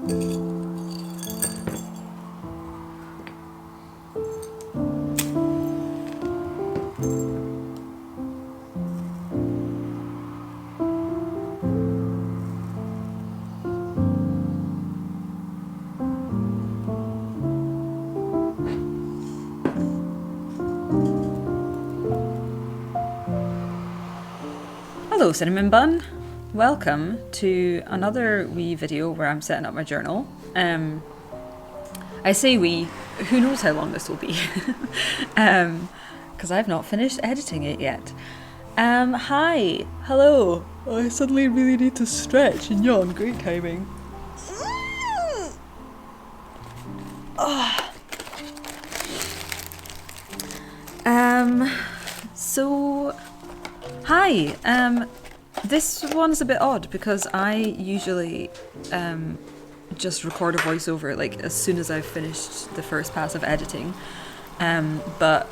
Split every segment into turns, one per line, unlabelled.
Hello Cinnamon Bun, welcome to another wee video where I'm setting up my journal. I say wee, who knows how long this will be, because I've not finished editing it yet. Hi, hello, I suddenly really need to stretch and yawn, great timing. So, hi, this one's a bit odd because I usually just record a voiceover like as soon as I've finished the first pass of editing, but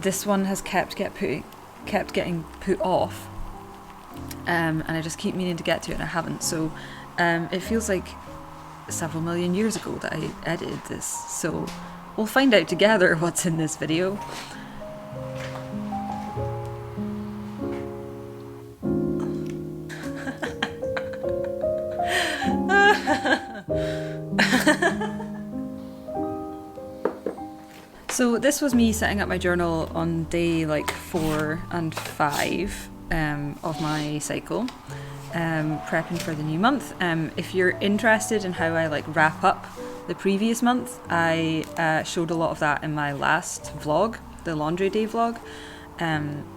this one has kept getting put off, and I just keep meaning to get to it and I haven't, so it feels like several million years ago that I edited this, so we'll find out together what's in this video. So this was me setting up my journal on day like 4 and 5 of my cycle, prepping for the new month. If you're interested in how I like wrap up the previous month, I showed a lot of that in my last vlog, the laundry day vlog.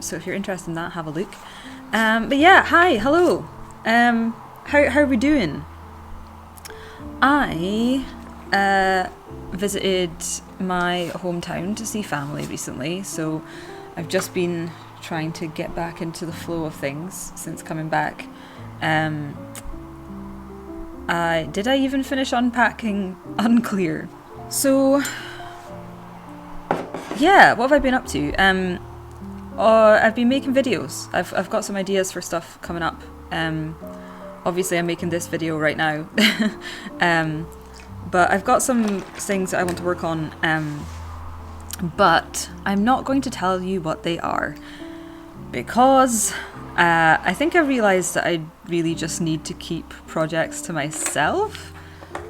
So if you're interested in that, have a look. But yeah, hi, hello. How are we doing? I visited my hometown to see family recently, so I've just been trying to get back into the flow of things since coming back. Did I even finish unpacking? Unclear. So yeah, what have I been up to? I've been making videos. I've got some ideas for stuff coming up. Obviously I'm making this video right now. But I've got some things that I want to work on, but I'm not going to tell you what they are, because I think I realised that I really just need to keep projects to myself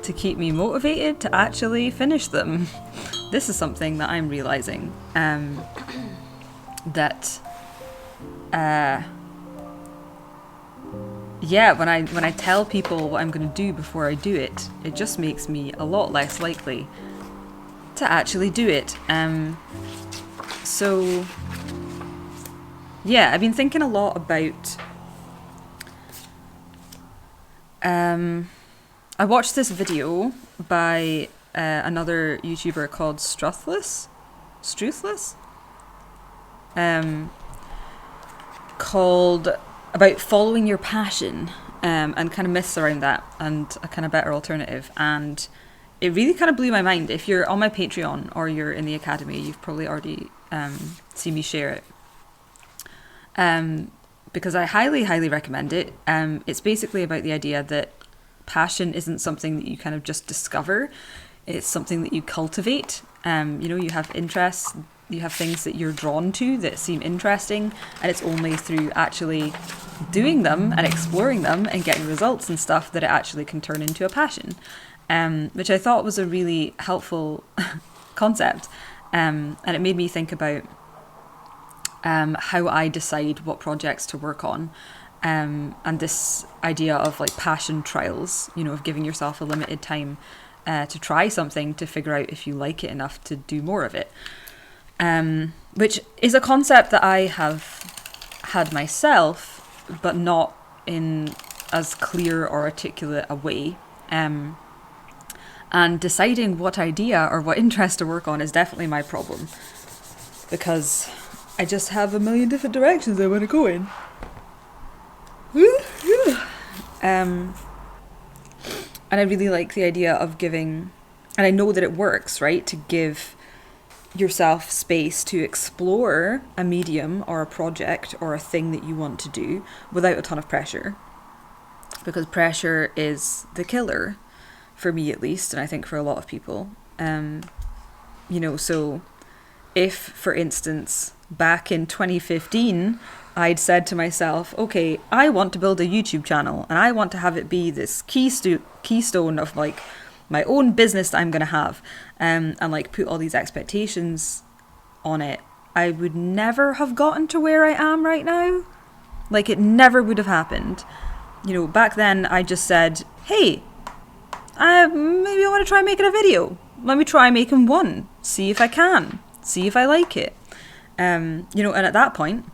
to keep me motivated to actually finish them. This is something that I'm realising, that yeah, when I tell people what I'm going to do before I do it, it just makes me a lot less likely to actually do it. So yeah, I've been thinking a lot about. I watched this video by another YouTuber called Struthless, called about following your passion, and kind of myths around that and a kind of better alternative, and it really kind of blew my mind. If you're on my Patreon or you're in the academy, you've probably already seen me share it, because I highly recommend it. It's basically about the idea that passion isn't something that you kind of just discover, it's something that you cultivate. You have interests, you have things that you're drawn to that seem interesting, and it's only through actually doing them and exploring them and getting results and stuff that it actually can turn into a passion, which I thought was a really helpful concept, and it made me think about how I decide what projects to work on, and this idea of like passion trials, of giving yourself a limited time to try something to figure out if you like it enough to do more of it. Which is a concept that I have had myself, but not in as clear or articulate a way. And deciding what idea or what interest to work on is definitely my problem, because I just have a million different directions I want to go in. And I really like the idea of giving, and I know that it works, right, to give yourself space to explore a medium or a project or a thing that you want to do without a ton of pressure, because pressure is the killer. for me at least, and I think for a lot of people. So if, for instance, back in 2015, I'd said to myself, okay, I want to build a YouTube channel and I want to have it be this keystone of like my own business that I'm going to have, and like put all these expectations on it, I would never have gotten to where I am right now. Like, it never would have happened. Back then I just said, hey, maybe I want to try making a video. Let me try making one. See if I can. See if I like it. And at that point,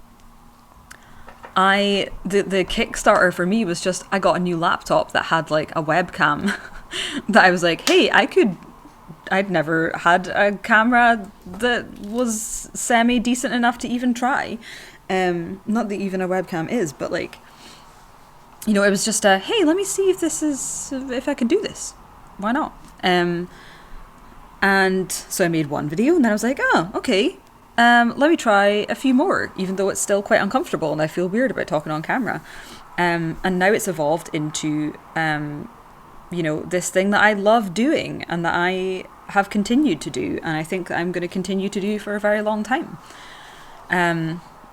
the Kickstarter for me was just, I got a new laptop that had like a webcam that I was like, hey, I'd never had a camera that was semi-decent enough to even try. Not that even a webcam is, but like, it was just hey, let me see if I can do this. Why not? And so I made one video and then I was like, oh, okay. Let me try a few more, even though it's still quite uncomfortable and I feel weird about talking on camera. And now it's evolved into, this thing that I love doing and that I have continued to do. And I think that I'm going to continue to do for a very long time.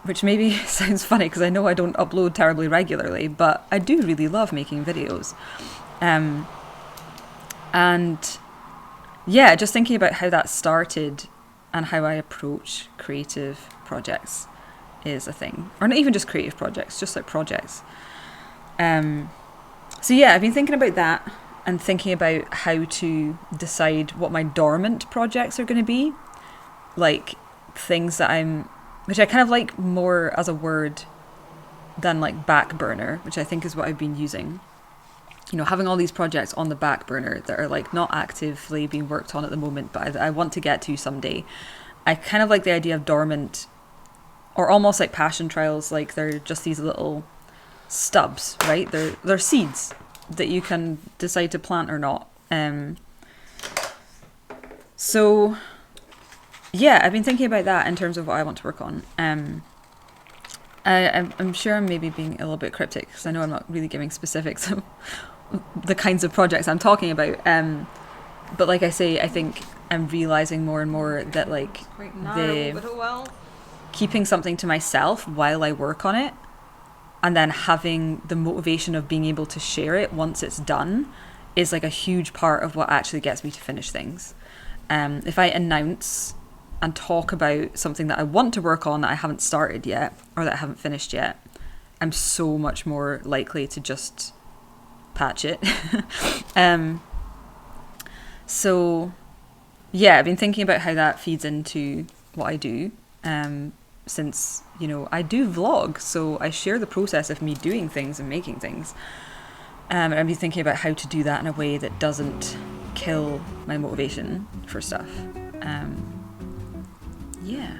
Which maybe sounds funny because I know I don't upload terribly regularly, but I do really love making videos. And yeah, just thinking about how that started and how I approach creative projects is a thing. Or not even just creative projects, just like projects. So yeah, I've been thinking about that and thinking about how to decide what my dormant projects are going to be. Like things that which I kind of like more as a word than like back burner, which I think is what I've been using. Having all these projects on the back burner that are like not actively being worked on at the moment, but I want to get to someday. I kind of like the idea of dormant, or almost like passion trials. Like they're just these little stubs, right? They're seeds that you can decide to plant or not. So yeah, I've been thinking about that in terms of what I want to work on. I'm sure I'm maybe being a little bit cryptic because I know I'm not really giving specifics of the kinds of projects I'm talking about. But like I say, I think I'm realizing more and more that like keeping something to myself while I work on it, and then having the motivation of being able to share it once it's done, is like a huge part of what actually gets me to finish things. If I announce and talk about something that I want to work on that I haven't started yet or that I haven't finished yet, I'm so much more likely to just patch it. So yeah, I've been thinking about how that feeds into what I do, since I do vlog, so I share the process of me doing things and making things, and I've been thinking about how to do that in a way that doesn't kill my motivation for stuff. Yeah.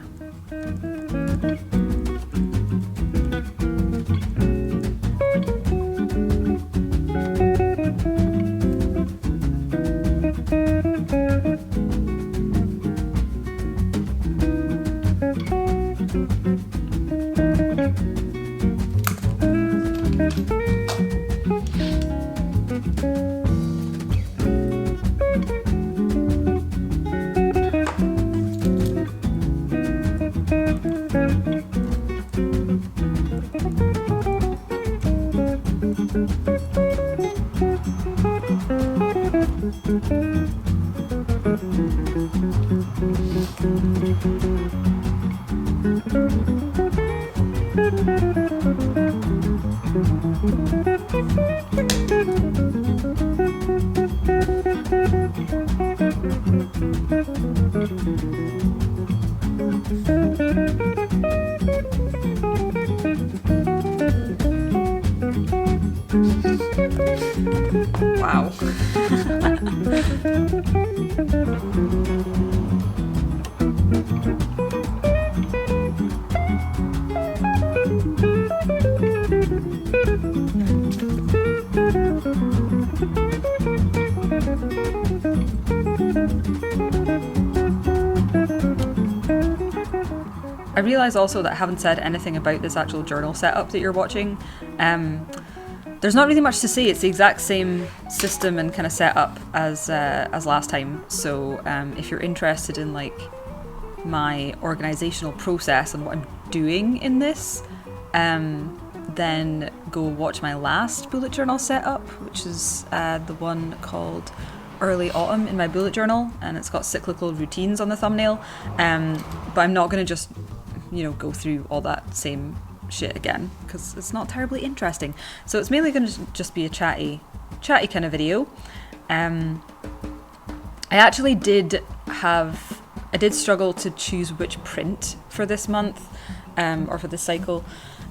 Wow. I realise also that I haven't said anything about this actual journal setup that you're watching. there's not really much to say. It's the exact same system and kind of setup as last time. So if you're interested in like my organizational process and what I'm doing in this, then go watch my last bullet journal setup, which is the one called Early Autumn in my bullet journal, and it's got cyclical routines on the thumbnail. But I'm not going to just, go through all that same shit again because it's not terribly interesting. So it's mainly going to just be a chatty kind of video. I did struggle to choose which print for this month or for this cycle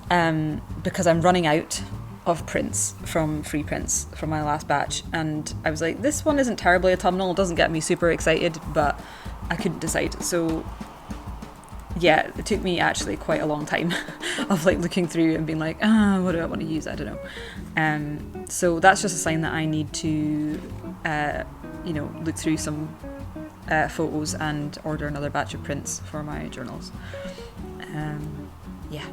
because I'm running out of prints from free prints from my last batch, and I was like, this one isn't terribly autumnal, it doesn't get me super excited, but I couldn't decide. So yeah, it took me actually quite a long time of like looking through and being like, what do I want to use? I don't know. So that's just a sign that I need to look through some photos and order another batch of prints for my journals. Yeah.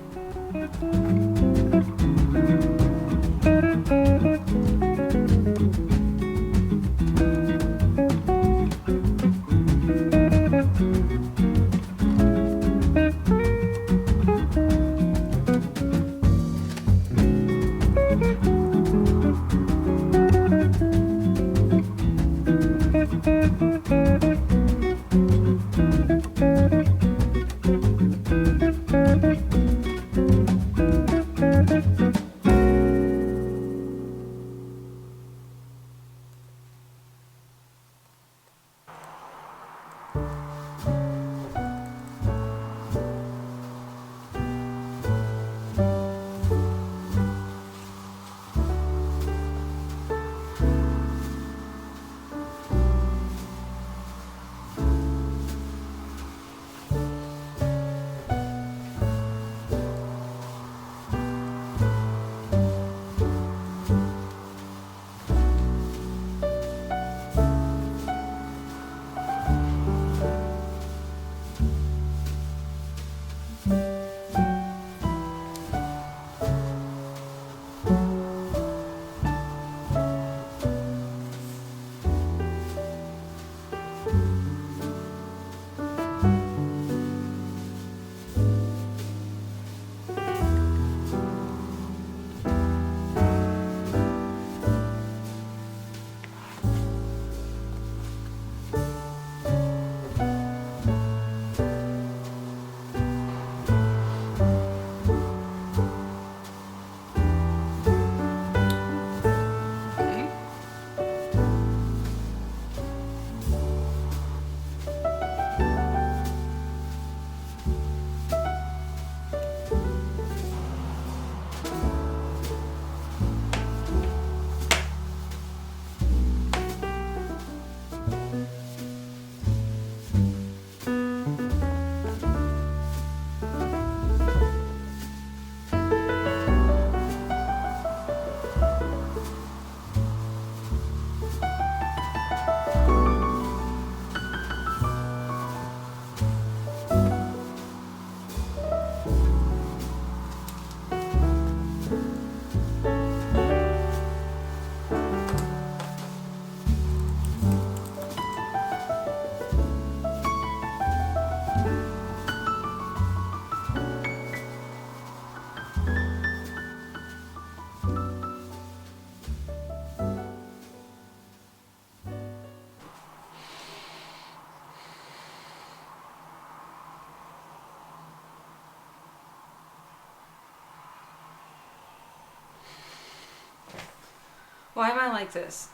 Why am I like this?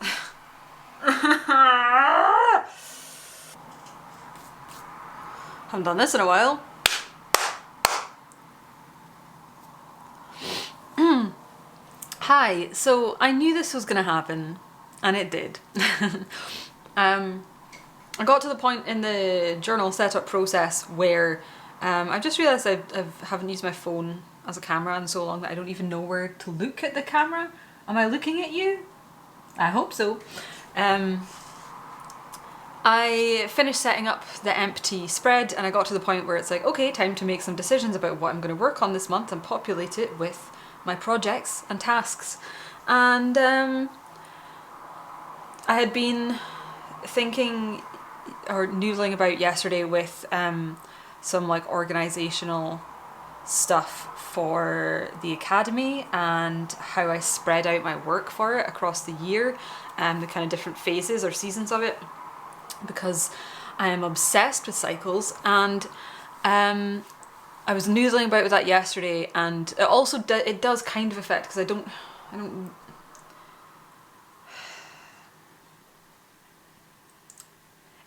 Haven't done this in a while. Hi, so I knew this was gonna happen, and it did. I got to the point in the journal setup process where I've just realised I haven't used my phone as a camera in so long that I don't even know where to look at the camera. Am I looking at you? I hope so. I finished setting up the empty spread and I got to the point where it's like, okay, time to make some decisions about what I'm going to work on this month and populate it with my projects and tasks. And I had been thinking or noodling about yesterday with some like organizational stuff for the academy and how I spread out my work for it across the year and the kind of different phases or seasons of it, because I am obsessed with cycles. And I was noodling about with that yesterday, and it also it does kind of affect, because I don't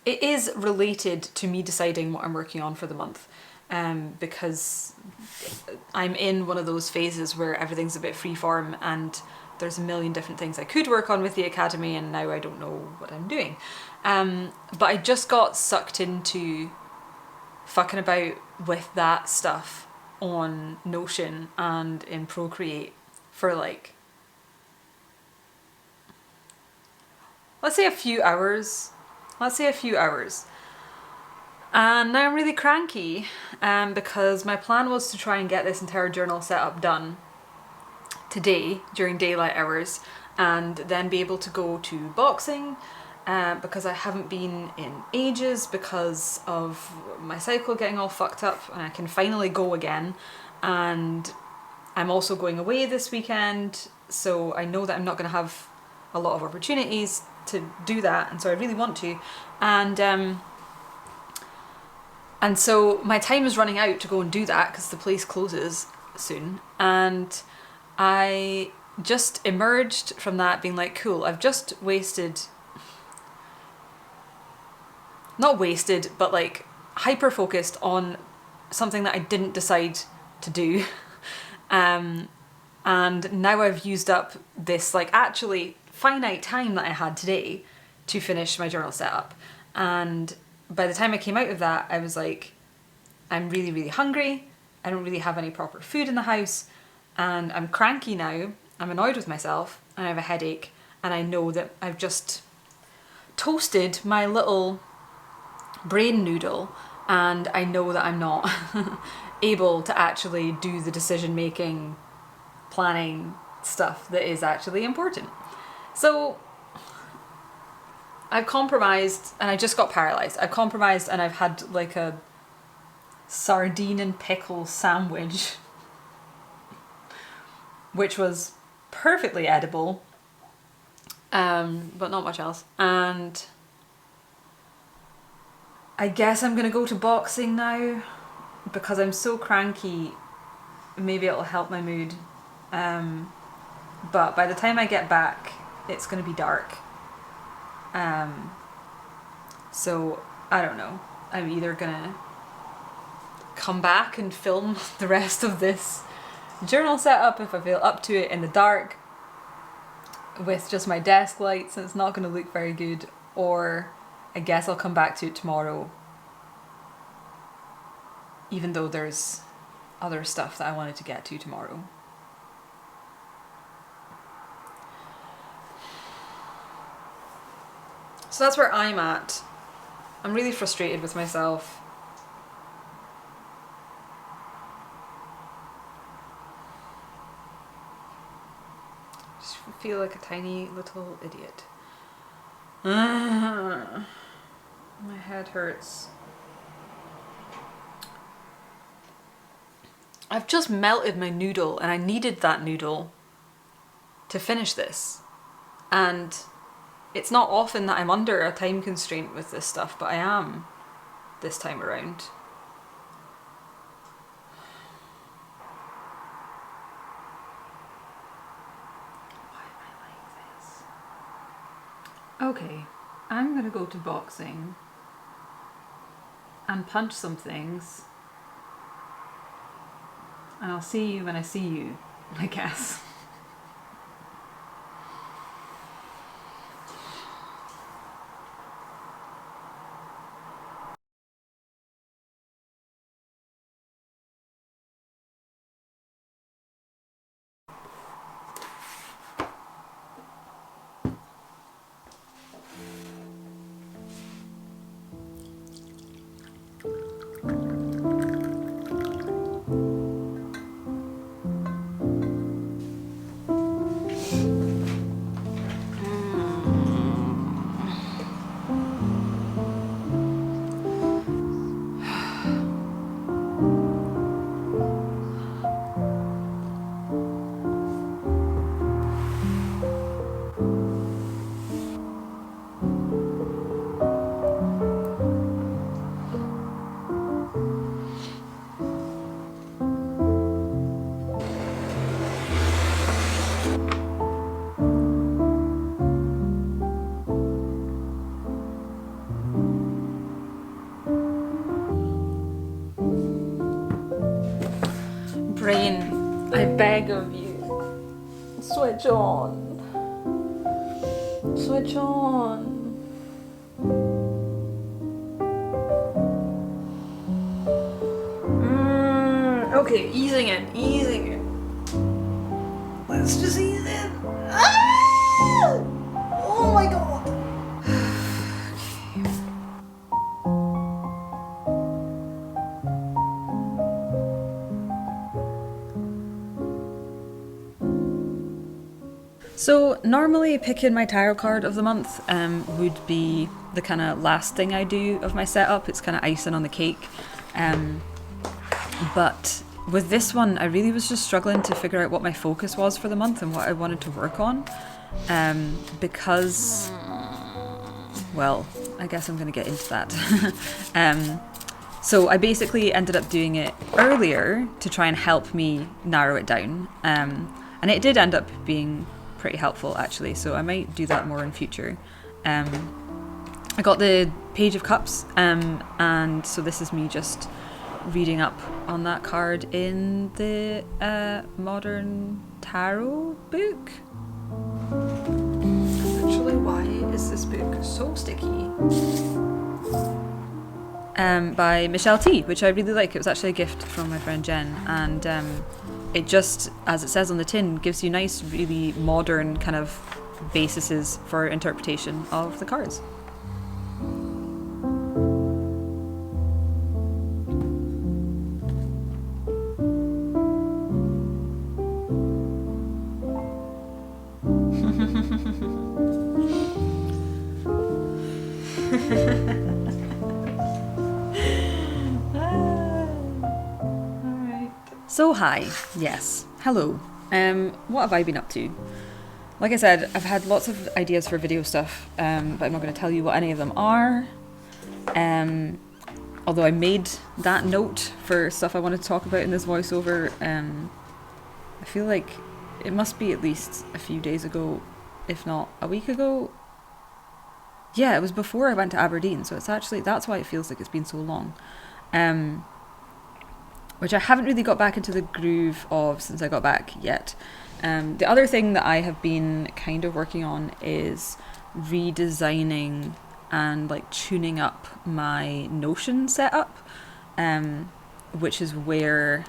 it is related to me deciding what I'm working on for the month, because I'm in one of those phases where everything's a bit freeform and there's a million different things I could work on with the academy, and now I don't know what I'm doing. But I just got sucked into fucking about with that stuff on Notion and in Procreate for like, let's say a few hours. And now I'm really cranky, because my plan was to try and get this entire journal setup done today during daylight hours, and then be able to go to boxing, because I haven't been in ages because of my cycle getting all fucked up, and I can finally go again. And I'm also going away this weekend, so I know that I'm not going to have a lot of opportunities to do that, and so I really want to. And so my time is running out to go and do that because the place closes soon. And I just emerged from that being like, cool, I've just not wasted, but like hyper focused on something that I didn't decide to do. And now I've used up this like actually finite time that I had today to finish my journal setup. And by the time I came out of that, I was like, I'm really, really hungry. I don't really have any proper food in the house, and I'm cranky now. I'm annoyed with myself, and I have a headache, and I know that I've just toasted my little brain noodle, and I know that I'm not able to actually do the decision-making, planning stuff that is actually important. So I've compromised, and I just got paralysed. I've compromised, and I've had like a sardine and pickle sandwich, which was perfectly edible, but not much else. And I guess I'm gonna go to boxing now because I'm so cranky. Maybe it'll help my mood. But by the time I get back, it's gonna be dark. So I don't know. I'm either gonna come back and film the rest of this journal setup if I feel up to it in the dark with just my desk lights, and it's not going to look very good, or I guess I'll come back to it tomorrow, even though there's other stuff that I wanted to get to tomorrow. So that's where I'm at. I'm really frustrated with myself. Feel like a tiny little idiot. My head hurts. I've just melted my noodle, and I needed that noodle to finish this. And it's not often that I'm under a time constraint with this stuff, but I am this time around. Okay, I'm gonna go to boxing and punch some things, and I'll see you when I see you, I guess.
beg of you. Switch on. Switch on. Okay, easing in. Let's just ease in. Ah! Oh my god.
So normally picking my tarot card of the month would be the kind of last thing I do of my setup. It's kind of icing on the cake. But with this one, I really was just struggling to figure out what my focus was for the month and what I wanted to work on. Because, well, I guess I'm going to get into that. So I basically ended up doing it earlier to try and help me narrow it down. And it did end up being pretty helpful, actually, so I might do that more in future. I got the Page of Cups, and so this is me just reading up on that card in the Modern Tarot book.
Actually, why is this book so sticky?
By Michelle T, which I really like. It was actually a gift from my friend Jen, and it just, as it says on the tin, gives you nice, really modern kind of bases for interpretation of the cards. So hi, yes, hello. What have I been up to? Like I said, I've had lots of ideas for video stuff, but I'm not going to tell you what any of them are. Although I made that note for stuff I wanted to talk about in this voiceover, I feel like it must be at least a few days ago, if not a week ago. Yeah, it was before I went to Aberdeen, so it's actually, that's why it feels like it's been so long. Which I haven't really got back into the groove of since I got back yet. The other thing that I have been kind of working on is redesigning and like tuning up my Notion setup, which is where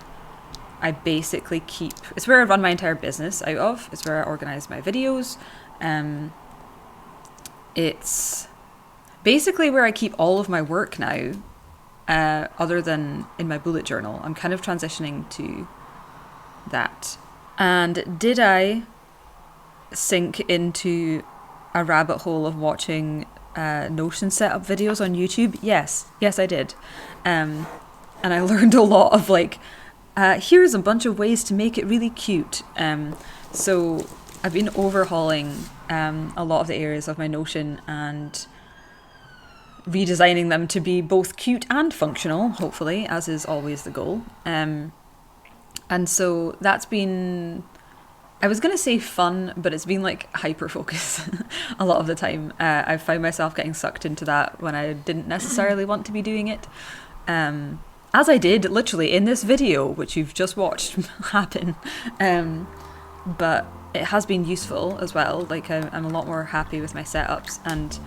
I basically keep, it's where I run my entire business out of. It's where I organize my videos. It's basically where I keep all of my work now. Other than in my bullet journal. I'm kind of transitioning to that. And did I sink into a rabbit hole of watching Notion setup videos on YouTube? Yes I did. And I learned a lot of like, here's a bunch of ways to make it really cute. So I've been overhauling a lot of the areas of my Notion and redesigning them to be both cute and functional, hopefully, as is always the goal. And so that's been, I was going to say fun, but it's been like hyper focus a lot of the time. I found myself getting sucked into that when I didn't necessarily want to be doing it. As I did literally in this video, which you've just watched happen. But it has been useful as well. Like I'm a lot more happy with my setups, and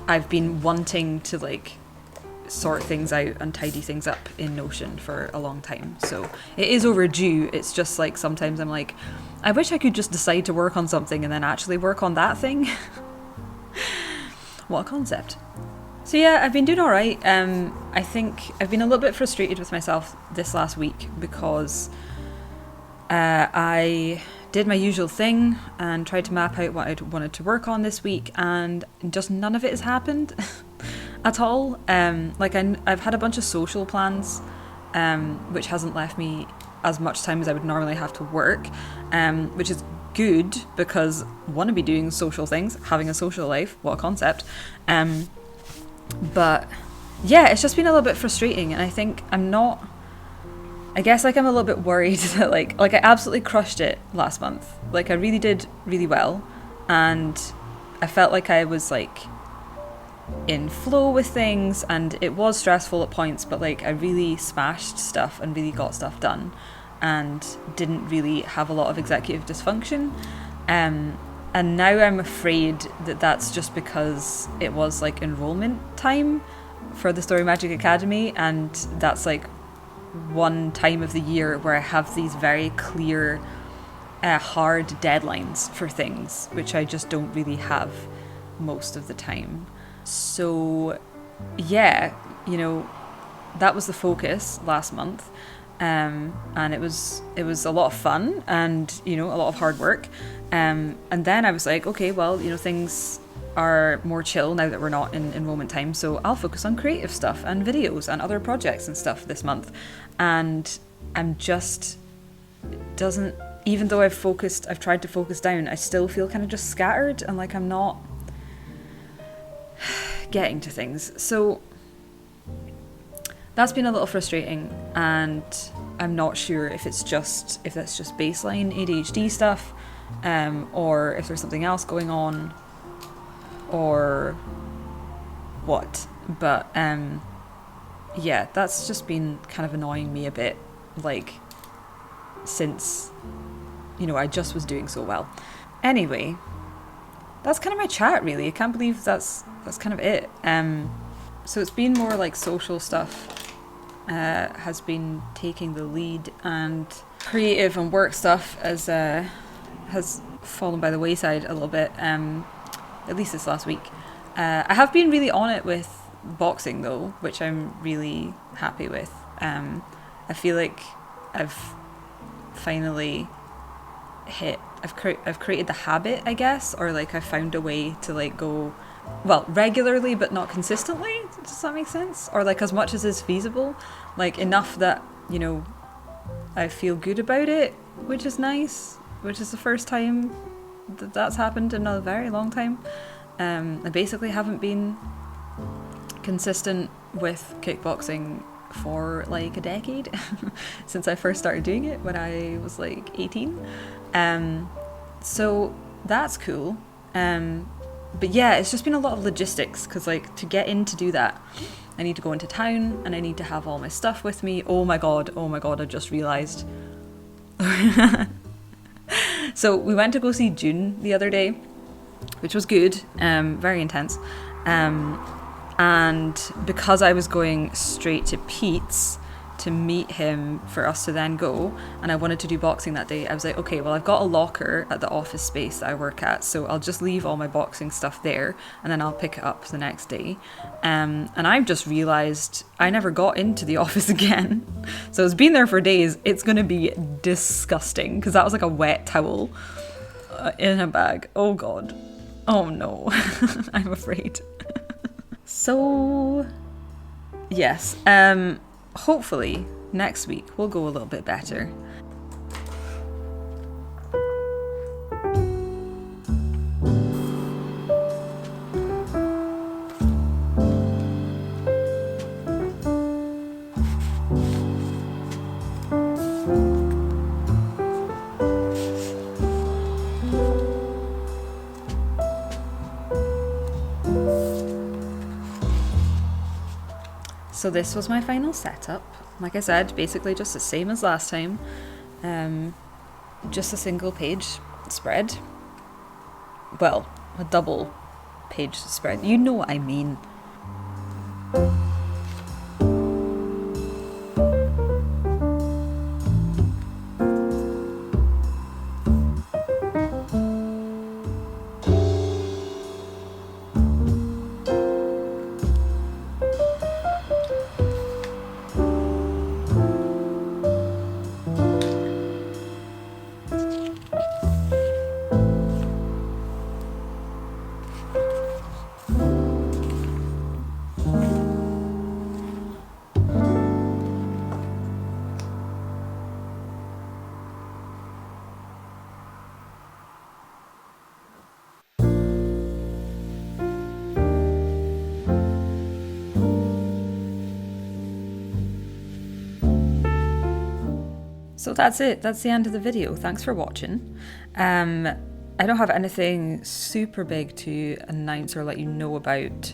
I've been wanting to like sort things out and tidy things up in Notion for a long time. So it is overdue. It's just like sometimes I'm like, I wish I could just decide to work on something and then actually work on that thing. What a concept. So yeah, I've been doing all right. I think I've been a little bit frustrated with myself this last week because I did my usual thing and tried to map out what I wanted to work on this week, and just none of it has happened at all. Like I've had a bunch of social plans, which hasn't left me as much time as I would normally have to work, which is good because I want to be doing social things, having a social life. What a concept. But yeah, it's just been a little bit frustrating, and I think I guess like I'm a little bit worried that like I absolutely crushed it last month. Like I really did really well, and I felt like I was like in flow with things, and it was stressful at points, but like I really smashed stuff and really got stuff done. and didn't really have a lot of executive dysfunction. And now I'm afraid that that's just because it was like enrollment time for the Story Magic Academy, and that's like one time of the year where I have these very clear, hard deadlines for things, which I just don't really have most of the time. So yeah, you know, that was the focus last month. And it was a lot of fun and, you know, a lot of hard work. And then I was like, okay, well, you know, things are more chill now that we're not in enrollment time, so I'll focus on creative stuff and videos and other projects and stuff this month. And I'm just doesn't, even though I've tried to focus down, I still feel kind of just scattered and like I'm not getting to things. So that's been a little frustrating, and I'm not sure if that's just baseline ADHD stuff, or if there's something else going on, or what. But yeah, that's just been kind of annoying me a bit, like, since, you know, I just was doing so well. Anyway, that's kind of my chat, really. I can't believe that's kind of it. So it's been more like social stuff has been taking the lead, and creative and work stuff has fallen by the wayside a little bit, at least this last week. I have been really on it with boxing though, which I'm really happy with. I feel like I've finally I've created the habit, I guess, or like I've found a way to like go, well, regularly but not consistently. Does that make sense? Or like as much as is feasible, like enough that, you know, I feel good about it, which is nice, which is the first time that's happened in a very long time. I basically haven't been consistent with kickboxing for like a decade since I first started doing it when I was like 18. So that's cool. But yeah, it's just been a lot of logistics, because like to get in to do that, I need to go into town and I need to have all my stuff with me. Oh my god, I just realised. So we went to go see June the other day, which was good, very intense. And because I was going straight to Pete's to meet him for us to then go, and I wanted to do boxing that day, I was like, okay, well, I've got a locker at the office space that I work at, so I'll just leave all my boxing stuff there and then I'll pick it up the next day. And I've just realised I never got into the office again. So it's been there for days. It's going to be disgusting, because that was like a wet towel in a bag. Oh god. Oh no. I'm afraid. So yes, hopefully next week will go a little bit better. So this was my final setup. Like I said, basically just the same as last time. Just a single page spread. Well, a double page spread. You know what I mean. So that's it. That's the end of the video. Thanks for watching. I don't have anything super big to announce or let you know about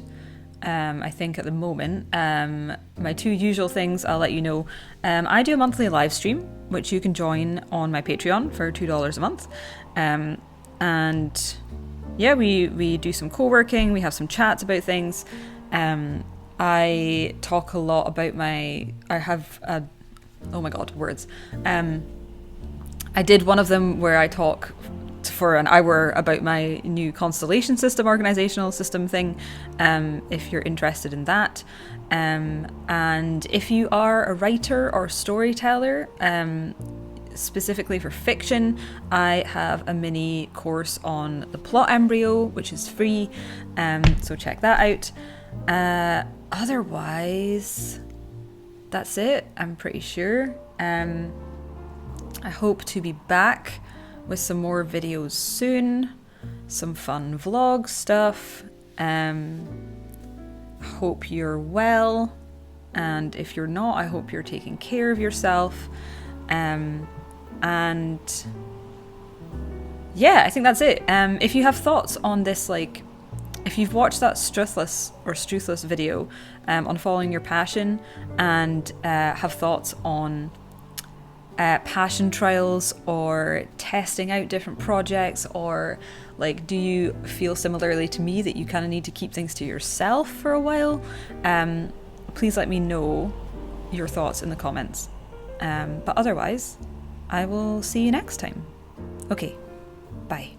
I think at the moment. My two usual things, I'll let you know. I do a monthly live stream, which you can join on my Patreon for $2 a month. And yeah, we do some co-working, we have some chats about things. I talk a lot about oh my god, words. I did one of them where I talk for an hour about my new constellation system, organizational system thing, if you're interested in that. And if you are a writer or storyteller, specifically for fiction, I have a mini course on the plot embryo, which is free, so check that out. Otherwise, that's it, I'm pretty sure. I hope to be back with some more videos soon, some fun vlog stuff. Hope you're well, and if you're not, I hope you're taking care of yourself. And yeah, I think that's it. If you have thoughts on this, like if you've watched that Struthless video on following your passion, and have thoughts on passion trials or testing out different projects, or like, do you feel similarly to me that you kind of need to keep things to yourself for a while? Please let me know your thoughts in the comments. But otherwise, I will see you next time. Okay, bye.